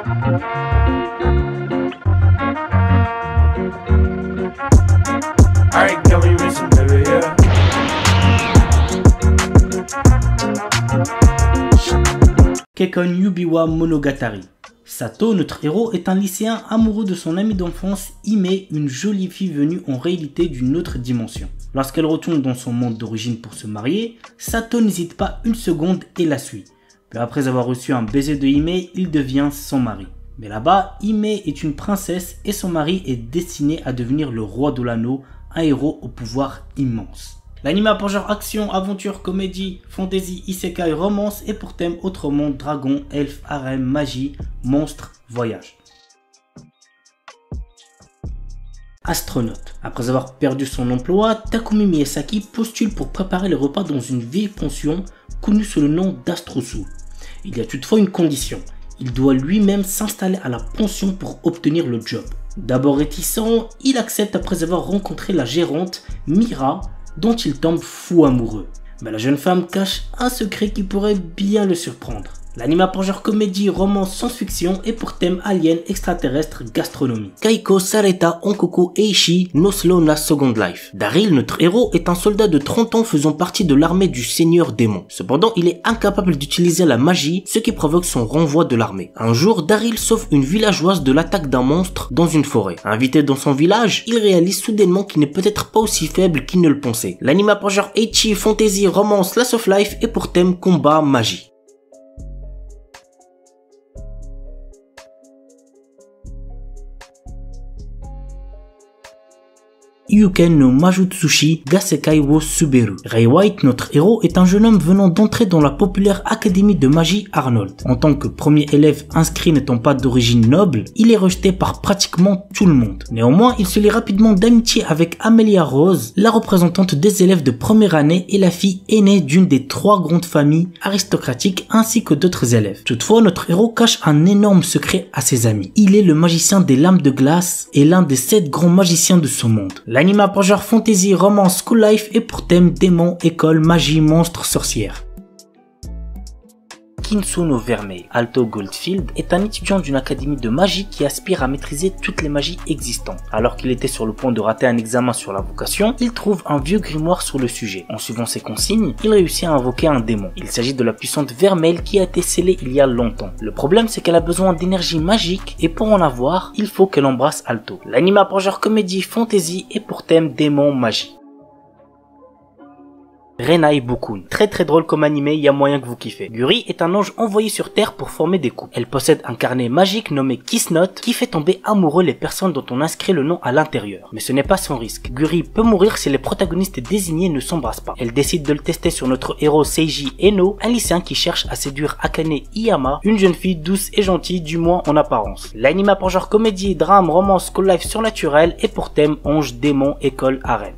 Alright, girl, we racing, baby, yeah. Kekkon Yubiwa Monogatari. Sato, notre héros, est un lycéen amoureux de son amie d'enfance Hime, une jolie fille venue en réalité d'une autre dimension. Lorsqu'elle retourne dans son monde d'origine pour se marier, Sato n'hésite pas une seconde et la suit. Puis après avoir reçu un baiser de Hime, il devient son mari. Mais là-bas, Hime est une princesse et son mari est destiné à devenir le roi de l'anneau, un héros au pouvoir immense. L'anime a pour genre action, aventure, comédie, fantasy, isekai, romance et pour thème autre monde, dragon, elfe, harem, magie, monstre, voyage. Astronaute. Après avoir perdu son emploi, Takumi Miyazaki postule pour préparer les repas dans une vieille pension connue sous le nom d'Astrosu. Il y a toutefois une condition. Il doit lui-même s'installer à la pension pour obtenir le job. D'abord réticent, il accepte après avoir rencontré la gérante, Mira, dont il tombe fou amoureux. Mais la jeune femme cache un secret qui pourrait bien le surprendre. L'anime a pour genre comédie, romance, science-fiction et pour thème alien, extraterrestre, gastronomie. Kaiko Sareta Onkoku Eishi no Slow na Second Life. Daryl, notre héros, est un soldat de 30 ans faisant partie de l'armée du Seigneur Démon. Cependant, il est incapable d'utiliser la magie, ce qui provoque son renvoi de l'armée. Un jour, Daryl sauve une villageoise de l'attaque d'un monstre dans une forêt. Invité dans son village, il réalise soudainement qu'il n'est peut-être pas aussi faible qu'il ne le pensait. L'anime a pour genre ecchi, fantasy, romance, slice of life et pour thème combat, magie. Yuken no Majutsushi Gasekai wo Suberu. Ray White, notre héros, est un jeune homme venant d'entrer dans la populaire académie de magie Arnold. En tant que premier élève inscrit n'étant pas d'origine noble, il est rejeté par pratiquement tout le monde. Néanmoins, il se lie rapidement d'amitié avec Amelia Rose, la représentante des élèves de première année et la fille aînée d'une des 3 grandes familles aristocratiques ainsi que d'autres élèves. Toutefois, notre héros cache un énorme secret à ses amis. Il est le magicien des lames de glace et l'un des 7 grands magiciens de ce monde. L'anime a pour genre fantasy, romance, school life et pour thème démon, école, magie, monstre, sorcière. Kinsuno Vermeil, Alto Goldfield, est un étudiant d'une académie de magie qui aspire à maîtriser toutes les magies existantes. Alors qu'il était sur le point de rater un examen sur la vocation, il trouve un vieux grimoire sur le sujet. En suivant ses consignes, il réussit à invoquer un démon. Il s'agit de la puissante Vermeil qui a été scellée il y a longtemps. Le problème, c'est qu'elle a besoin d'énergie magique et pour en avoir, il faut qu'elle embrasse Alto. L'anime a pour genre comédie, fantasy et pour thème démon, magie. Renai Bukun. Très drôle comme animé, il y a moyen que vous kiffez. Guri est un ange envoyé sur Terre pour former des couples. Elle possède un carnet magique nommé Kiss Note qui fait tomber amoureux les personnes dont on inscrit le nom à l'intérieur. Mais ce n'est pas sans risque. Guri peut mourir si les protagonistes désignés ne s'embrassent pas. Elle décide de le tester sur notre héros Seiji Eno, un lycéen qui cherche à séduire Akane Iyama, une jeune fille douce et gentille, du moins en apparence. L'anime a pour genre comédie, drame, romance, school life surnaturel et pour thème ange, démon, école, harem.